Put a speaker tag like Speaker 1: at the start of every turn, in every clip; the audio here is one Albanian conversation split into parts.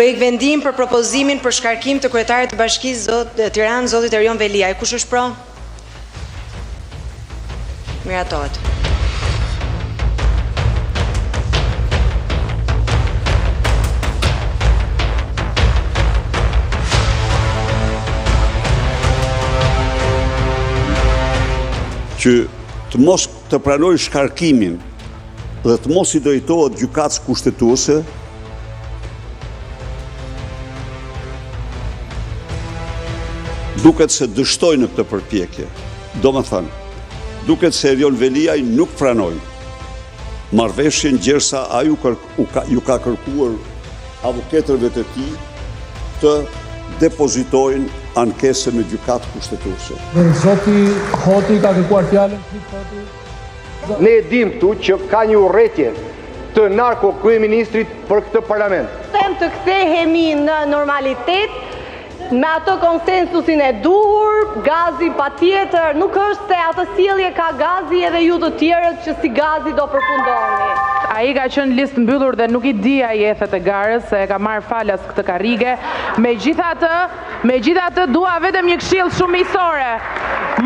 Speaker 1: Projekt vendim për propozimin për shkarkim të kryetarit të Bashkisë Tiranë, zotit Erion Veliaj. Kush është pro? Miratohet.
Speaker 2: Që të mos të pranoj shkarkimin dhe të mos i drejtohet gjykatës kushtetuese, duket se dështoj në këtë përpjekje. Do më thënë, duket se Erion Veliaj nuk pranoj marrëveshjen gjersa a ju ka kërkuar avokatërve të tij të depozitojnë ankesën në gjykatë kushtetuese.
Speaker 3: Zoti Hoti ka kërkuar fjalën.
Speaker 4: Ne dim këtu që ka një urrëtie të narko kryeministrit për këtë parlament.
Speaker 5: Tem të kthehemi në normalitet me ato konsensusin e duhur, gazi patjetër, nuk është se atë sjellje ka gazi edhe ju të tjerët që si gazi do përfundoni.
Speaker 6: Ai ka qenë listë mbyllur dhe nuk i di ai ethet e garës se e ka marrë falas këtë karrige. Megjithatë dua vetëm një këshill shumë miqësore.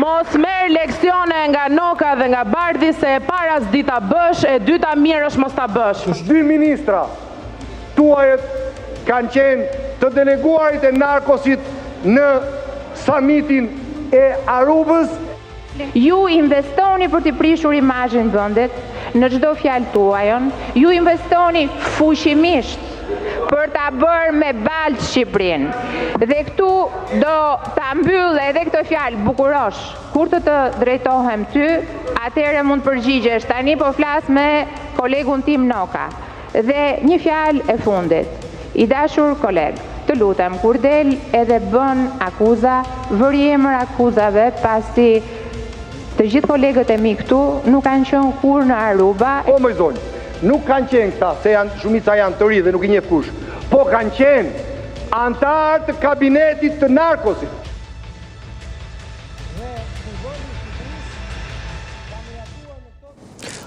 Speaker 6: Mos merr leksione nga Noka dhe nga Bardhi se e para s'di ta bësh, e dyta mirë është mos ta bësh.
Speaker 4: Dy ministra tuajet kanë qenë të deleguarit e narkosit në samitin e Arubës.
Speaker 7: Ju investoni për të prishur imazhin vendet në çdo fjalë tuajon, ju investoni fuqimisht për ta bërë me baltë Shqipërinë. Dhe këtu do ta mbyll edhe këtë fjalë bukurosh. Kur të drejtohem ty, atëherë mund përgjigjesh. Tani po flas me kolegun tim Noka. Dhe një fjalë e fundit. I dashur koleg, të lutem, kur del edhe bën akuza, vëri emër akuzave, pasi të gjithë kolegët e mi këtu nuk kanë qenë kur në Aruba.
Speaker 4: O më zonjë, nuk kanë qenë këta, se shumica janë të ri dhe nuk i njeh kush, po kanë qenë antarë të kabinetit të narkosit.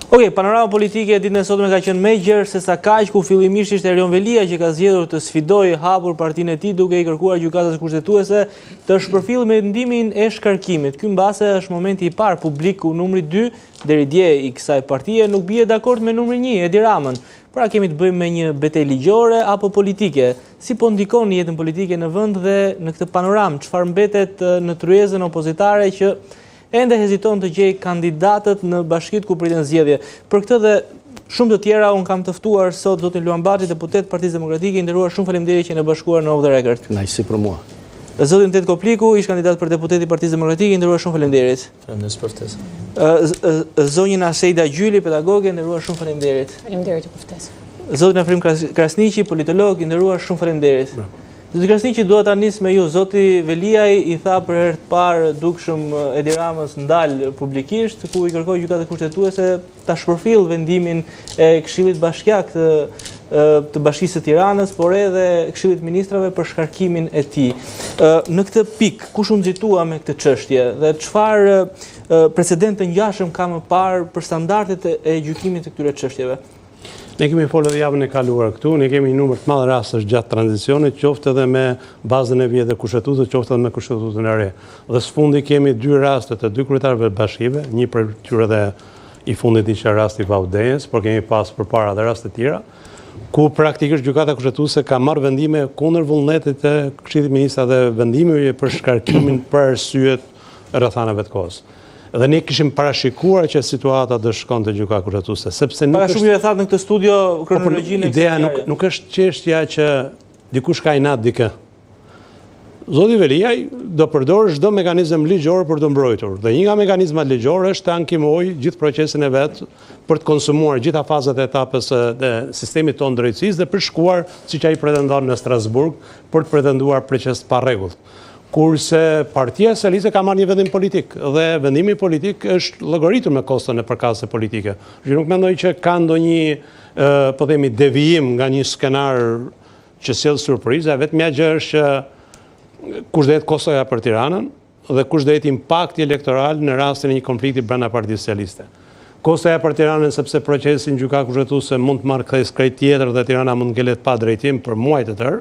Speaker 8: Okej, panorama politike e ditën e sotme ka qenë më gjerë se sa kaq, ku fillimisht ishte Erion Veliaj që ka zgjedhur të sfidojë hapur partinë e tij duke i kërkuar gjykatës kushtetuese të shpërfillë mendimin e shkarkimit. Ky mbase është momenti i parë publik ku numri 2 deri dje i kësaj partie nuk bie dakord me numri 1, Edi Ramën. Pra kemi të bëjmë me një betejë ligjore apo politike. Si po ndikon jetën politike në vend dhe në këtë panoramë, çfarë mbetet në tryezën opozitare që ende heziton të gjej kandidatët në bashkitë ku priten zgjedhje. Për këtë dhe shumë të tjera unë kam të ftuar sot zotin Luan Baxhi, deputet Partisë Demokratike, i nderuar, shumë faleminderit që na bashkuar në Off the Record.
Speaker 9: Kënaqësi për mua.
Speaker 8: Zotin Tet Kopliku, ish kandidat për deputet i Partisë Demokratike, i nderuar, shumë faleminderit.
Speaker 9: Faleminderit për ftesën.
Speaker 8: Zonjën Aseida Gjyli, pedagoge, i nderuar, shumë faleminderit.
Speaker 10: Faleminderit për ftesën.
Speaker 8: Zotin Afrim Krasniqi, politolog, i nderuar, shumë faleminderit. Zoti Krasniqi, dua ta nis me ju. Zoti Veliaj i tha për herë të parë dukshëm Edi Ramës ndal publikisht, ku i kërkoi gjykatës kushtetuese ta shpërfillë vendimin e Këshillit Bashkiak të Bashkisë së Tiranës, por edhe Këshillit Ministrave për shkarkimin e tij. Në këtë pikë, kush u nxitua me këtë çështje dhe çfarë precedent të ngjashëm ka më parë për standardet e gjykimit të këtyre çështjeve?
Speaker 9: Ne kemi folur edhe javën e kaluar këtu, ne kemi një numër të madh rastesh gjatë tranzicionit, qoftë edhe me bazën e vjetër kushtetuese, qoftë edhe me kushtetuesën e re. Dhe së fundi kemi 2 raste të 2 kryetarëve të bashkive, një për tyre dhe i fundit ishte rasti Vaudenjes, por kemi pas përpara edhe raste të tjera, ku praktikisht gjykata kushtetuese ka marrë vendime kundër vullnetit të Këshillit Ministrave dhe vendime për shkarkimin për arsyet rrethanave të kohës. Dhe ne kishim parashikuar që situata do shkonte gjykata kushtetuese, sepse nuk
Speaker 8: është shumë thatë në këtë studio kronologjinë.
Speaker 9: Ideja nuk është çështja që dikush ka inat dikë. Zoti Veliaj do përdor çdo mekanizëm ligjor për të mbrojtur. Dhe një nga mekanizmat ligjor është të ankimojë gjithë procesin e vet për të konsumuar gjitha fazat e etapës të sistemit tonë drejtësisë dhe për shkuar, siç ai pretendon në Strasburg, për të pretenduar proces pa rregull. Kurse Partia Socialiste ka marrë një vendim politik dhe vendimi politik është llogaritur me koston e përkatëse politike. Ju nuk mendoj që ka ndonjë po themi devijim nga një skenar që sjell surprizë, vetëm gjë është që kush do jetë kostoja për Tiranën dhe kush do jetë impakti elektoral në rastin e një konflikti brenda Partisë Socialiste. Kostoja për Tiranën sepse procesin gjykata kushtetuese mund të marrë kthesë krejt tjetër dhe Tirana mund ngelet pa drejtim për muaj të tërë.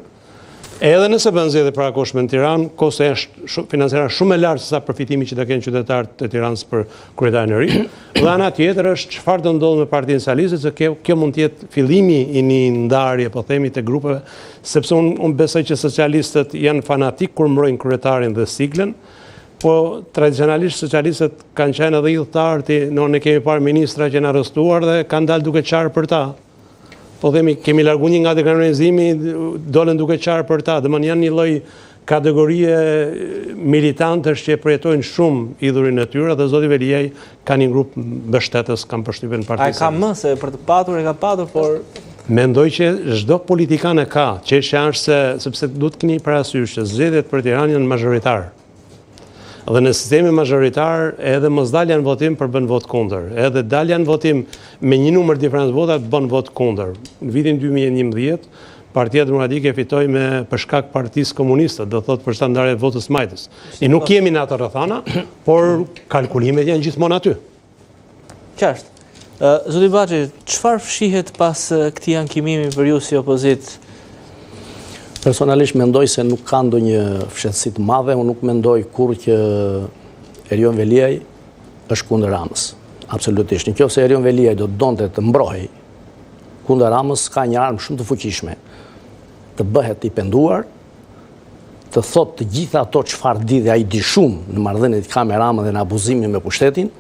Speaker 9: Edhe nëse bën zgjedhje parakoshme në Tiranë, kosto është financiare shumë e lartë se sa përfitimi që do kenë qytetarët e Tiranës për kryetarin e ri. Dhe ana tjetër është çfarë do ndodhë me Partinë Socialiste, se kjo mund të jetë fillimi i një ndarje, po themi, të grupeve, sepse unë besoj që socialistët janë fanatik kur mbrojnë kryetarin dhe siglën, po tradicionalisht socialistët kanë qenë edhe udhëtarë, ne kemi parë ministra që janë arrestuar dhe kanë dalë duke qarë për ta. Po themi, kemi largu një nga dekriminalizimi, dolen duke qarë për ta, dhe janë një lloj kategorie militantësh që përjetojnë shumë idhurin e tyre, dhe zoti Veliaj ka një grup mbështetës, kanë përshtypjen partisë.
Speaker 8: A ka më se për të patur e ka patur, por
Speaker 9: mendoj që çdo politikan e ka, çështja është sepse duhet të keni parasysh që zgjedhjet për Tiranë janë mazhoritar. Dhe në sistemi mazhoritar edhe mos dalja në votim për bën vot kundër. Edhe dalja në votim me një numër diferencë vota bën vot kundër. Në vitin 2011, Partia Demokratike fitoi për shkak Partisë Komuniste, do thotë për shkak ndarjes votës majtës. Ne nuk jemi në ato rrethana, por kalkulimet janë gjithmonë aty.
Speaker 8: Qartë. Zoti Baxhi, çfarë fshihet pas këtij ankimimi për ju si opozitë?
Speaker 10: Personalisht mendoj se nuk ka ndonjë fshehtësi të madhe, unë nuk mendoj kurrë që Erion Veliaj është kundër Ramës. Absolutisht. Nëse Erion Veliaj do të donte të mbrojë kundër Ramës, ka një armë shumë të fuqishme. Të bëhet i penduar, të thotë të gjitha ato çfarë di dhe ai di shumë në marrëdhëniet ka me Ramën dhe në abuzimin me pushtetin,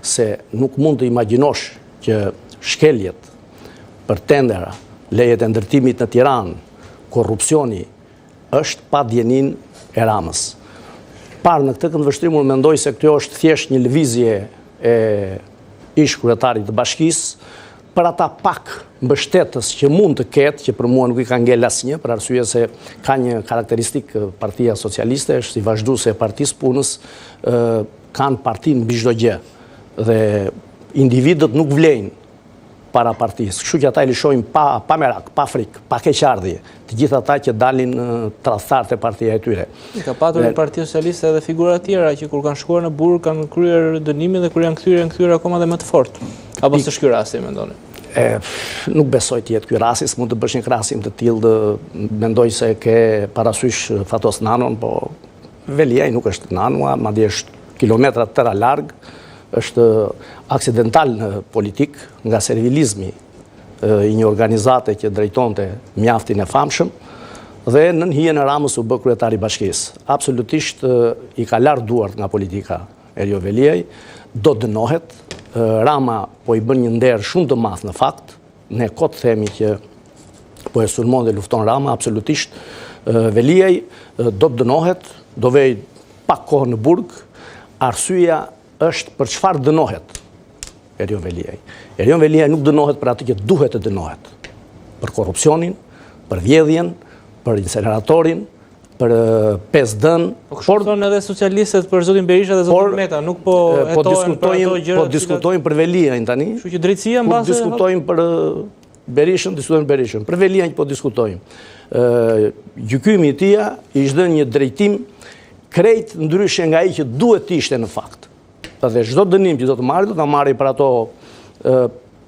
Speaker 10: se nuk mund të imagjinosh që shkeljet për tendera, lejet e ndërtimit në Tiranë, korrupsioni është pa djenin e Ramës. Parë në këtë këndvështrim, unë mendoj se kjo është thjesht një lëvizje e ish kryetarit të bashkisë për ata pak mbështetës që mund të ketë, që për mua nuk i ka ngel asnjë, për arsye se ka një karakteristik Partia Socialiste, është si vazhduese e Partisë Punës, kanë partinë mbi çdo gjë dhe individët nuk vlejnë para partisë. Kështu që ata i lëshojnë pa merak, pa frikë, pa keqardhje, të gjithë ata që dalin tradhtarët e partia e tyre.
Speaker 8: Ka patur në Partia Socialiste edhe figura të tjera që kur kanë shkuar në burg kanë kryer dënimin dhe kur janë kthyer akoma dhe më të fortë. Apo s'është ky rasti, mendoni?
Speaker 10: Nuk besoj të jetë ky rasti, s'mund të bësh një krahasim të tillë, mendoj se ke parasysh Fatos Nanon, po Veliaj nuk është Nanua, madje është kilometra të tëra larg. Është aksidental në politik nga servilizmi i një organizate që drejtonte mjaftin e famshëm dhe nën hijen e Ramës u bë kryetari i bashkisë. Absolutisht i ka larë duart nga politika Erion Veliaj, do dënohet. Rama po i bën një nder shumë të madh në fakt, ne kot themi që po e sulmon dhe lufton Rama, absolutisht Veliaj do të dënohet, do vej pak kohë në burg, arsyeja është për çfarë dënohet Erion Veliaj. Erion Veliaj nuk dënohet për atë që duhet të dënohet. Për korrupsionin, për vjedhjen, për inseneratorin, për 5D-n.
Speaker 8: Po kështu thonë edhe socialistët për zotin Berisha dhe zotin Meta, nuk po hetohen për ato gjëra.
Speaker 10: Po diskutojnë për Veliajin tani.
Speaker 8: Kështu që drejtësia mbase
Speaker 10: po diskutojnë për Berishën, diskutojnë për Veliajin po diskutojnë. Gjykimi i tij i dhënë një drejtim krejt ndryshe nga ai që duhet të ishte në fakt. Dhe çdo dënim që do të marrë për ato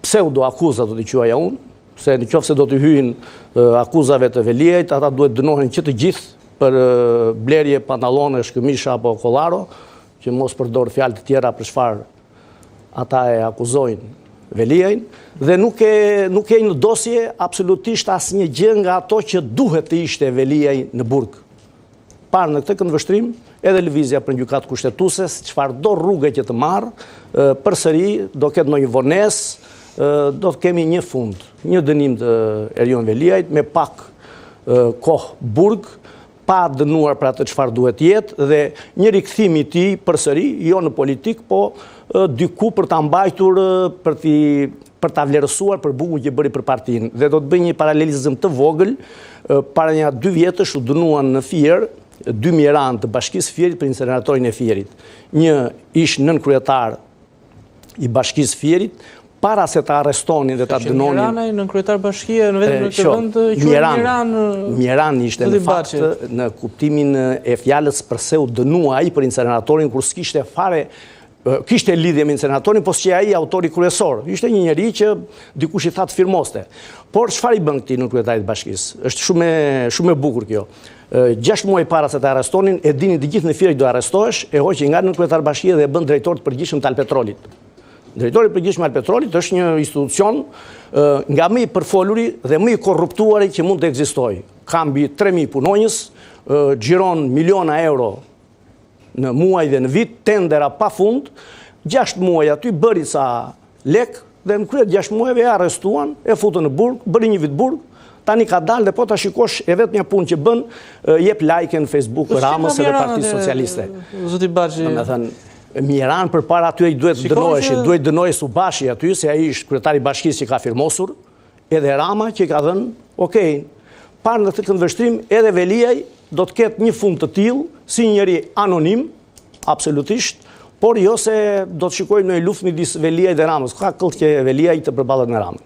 Speaker 10: pseudo akuza, do t'i quaja unë, se nëse do të hyjnë akuzave të Veliajit, ata duhet dënohen që të gjithë për blerje pantallone, shkëmisha apo kollaro, që mos përdor fjalë të tjera për çfarë ata e akuzojnë Veliajin, dhe nuk e në dosje absolutisht asnjë gjë nga ato që duhet të ishte Veliaj në burg. Parë në këtë këndvështrim, edhe lëvizja për gjykatë kushtetuese, çfarë do rrugë që të marrë, përsëri do ketë ndonjë vonesë, do të kemi një fund, një dënim të Erion Veliajit me pak kohë burg, pa dënuar për atë çfarë duhet jetë dhe një rikthim i tij përsëri, jo në politik, po diku për ta mbajtur, për ta vlerësuar për bugun që bëri për partinë. Dhe do të bëj një paralelizëm të vogël, para një 2 vjetësh u dënuan në Fier 2 mjeran të bashkisë Fierit për inseneratorin e Fierit. Një ish nën kryetar i bashkisë Fierit, para se ta arrestonin dhe ta dënonin.
Speaker 8: Mjerana nën kryetar bashkie në vetëm në këtë vend quhet
Speaker 10: Mjeran ishte në fakt në kuptimin e fjalës përse u dënua ai për inseneratorin kur s'kishte fare kishte lidhje me incenatorin, po që ai autori kryesor. Ishte një njeri që dikush i thatë firmoste. Por çfarë i bën këtij në kryetarit të bashkisë? Është shumë e bukur kjo. 6 muaj para se të arrestonin, e dini të gjithë në firë do arrestohesh, e hoqi nga në kryetar bashkie dhe e bën drejtor të përgjithshëm të Alpetrolit. Drejtori i përgjithshëm i Alpetrolit është një institucion nga më i përfoluri dhe më i korruptuari që mund të ekzistojë. Ka mbi 3000 punonjës, xhiron miliona euro në muaj dhe në vit, tendera pa fund, 6 muaj aty bëri sa lek, dhe në kryet 6 muajve e arrestuan, e futën në burg, bëri një vit burg, tani ka dalë dhe po ta shikosh e vetë një punë që bën, jep like në Facebook Ramës edhe Partisë Socialiste.
Speaker 8: Zoti Baxhi.
Speaker 10: Me thënë, Miran për para aty ai duhet dënohesh Subashi aty, se ai është kryetari i bashkisë që ka firmosur, edhe Rama që ka dhënë, okej, parë në këtë këndvështrim, edhe Veliaj do të ketë një fund të tillë, si njëri anonim, absolutisht, por jo se do të shikojmë në luftë midis Veliaj dhe Ramës. Ka këllë që Veliaj të përballet me Ramën.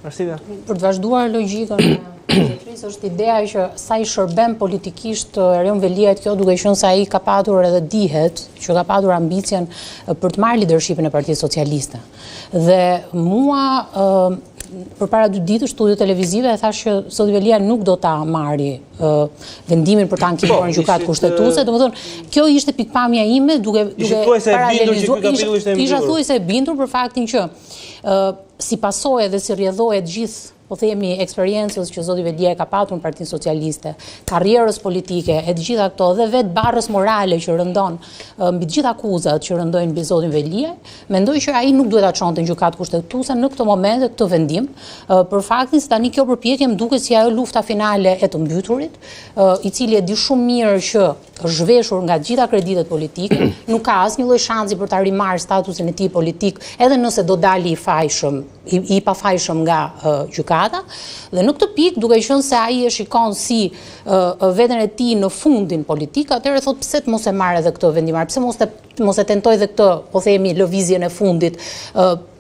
Speaker 11: Për të vazhduar logjikën e zotërisë, është ideja që sa i shërben politikisht Erion Veliajt kjo, duke qenë se ai ka patur edhe dihet që ka patur ambicien për të marrë lidershipin e Partisë Socialiste. Dhe mua për para 2 ditë studio televizive e thash që zoti Velia nuk do ta marri vendimin për ta anketuar në gjykatë kushtetuese. Domethënë, kjo ishte pikpamja ime duke paralelizuar. Isha thuajse e bindur për faktin që si pasojë dhe si rrjedhojë të gjithë, po themi, eksperiencës që zoti Velia ka patur në Partinë Socialiste, karrierës politike, e të gjitha këto dhe vetë barrës morale që rëndon mbi të gjitha akuzat që rëndojnë mbi zotin Velia, mendoj që ai nuk duhet ta çonte në gjykatë kushtetuese në këtë moment këtë vendim, për faktin se tani kjo përpjekje më duket si ajo lufta finale e të mbyturit, i cili e di shumë mirë që është zhveshur nga gjitha kreditet politike, nuk ka asnjë lloj shansi për ta rimarrë statusin e tij politik, edhe nëse do dali i pafajshëm nga gjykata. Dhe në këtë pikë, duke qenë se ai e shikon si veten e tij në fundin politik, atëherë thotë pse të mos e marrë edhe këtë vendimar, pse mos e tentoj edhe këtë, po themi, lëvizjen e fundit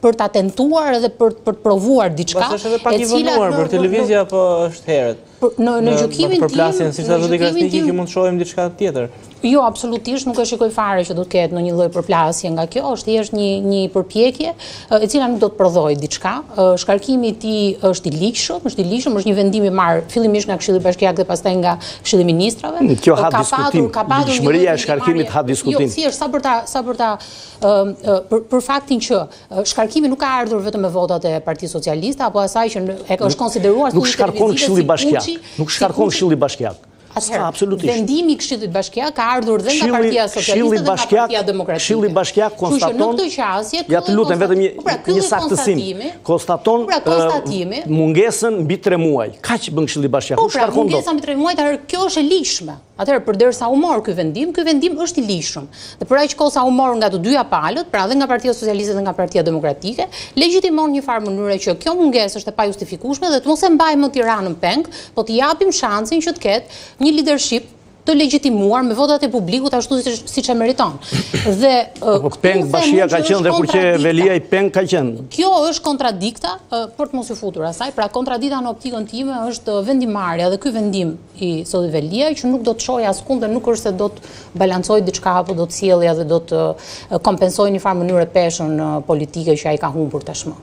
Speaker 11: për ta tentuar edhe për të provuar diçka.
Speaker 8: Pastaj është edhe pak i vënuar për televizja, apo është herët?
Speaker 11: Në gjykimin tim,
Speaker 8: përplasjen siç zoti Krasniki që mund të shohim diçka tjetër.
Speaker 11: Jo, absolutisht nuk e shikoj fare që do të ketë ndonjë lloj përplasje nga kjo, është thjesht një përpjekje e cila nuk do të prodhojë diçka. Shkarkimi i tij është i ligjshëm, është një vendim i marrë fillimisht nga Këshilli Bashkiak dhe pastaj nga Këshilli i Ministrave.
Speaker 10: Kjo ha diskutim, ligjshmëria e shkarkimit ha diskutim.
Speaker 11: Jo, thjesht sa për ta për faktin që shkarkimi nuk ka ardhur vetëm me votat e Partisë Socialiste apo asaj që është konsideruar
Speaker 10: nuk shkarkon Këshilli Bashkiak. Nuk shkarkon Këshilli Bashkiak.
Speaker 11: Vendimi i Këshillit Bashkiak ka ardhur dhe nga Partia Socialiste dhe nga Partia Demokratike.
Speaker 10: Këshilli Bashkiak konstaton, ja të lutem vetëm një saktësim, konstaton mungesën mbi 3 muaj. Kaq bën Këshilli Bashkiak.
Speaker 11: Po, pra, mungesa mbi 3 muaj, atëherë kjo është e ligjshme. Atëherë përderisa u mor ky vendim është i ligjshëm. Dhe për aq kohë sa u mor nga të dyja palët, pra dhe nga Partia Socialiste dhe nga Partia Demokratike, legjitimon një farë mënyre që kjo mungesë është e pajustifikueshme dhe të mos e mbajmë më Tiranën peng, po të japim shansin që të ketë një leadership të legjitimuar me votat e publikut ashtu siç e meriton. Dhe
Speaker 10: peng Bashkia ka qenë dhe kur që Velia i peng ka qenë.
Speaker 11: Kjo është kontradikta për të mos u futur asaj, pra kontradikta në optikën time është vendimarrja dhe ky vendim i zotit Velia që nuk do të çojë askund dhe nuk është se do të balancojë diçka apo do të sjellë dhe do të kompensojë në një farë mënyrë peshën politike që ai ka humbur tashmë.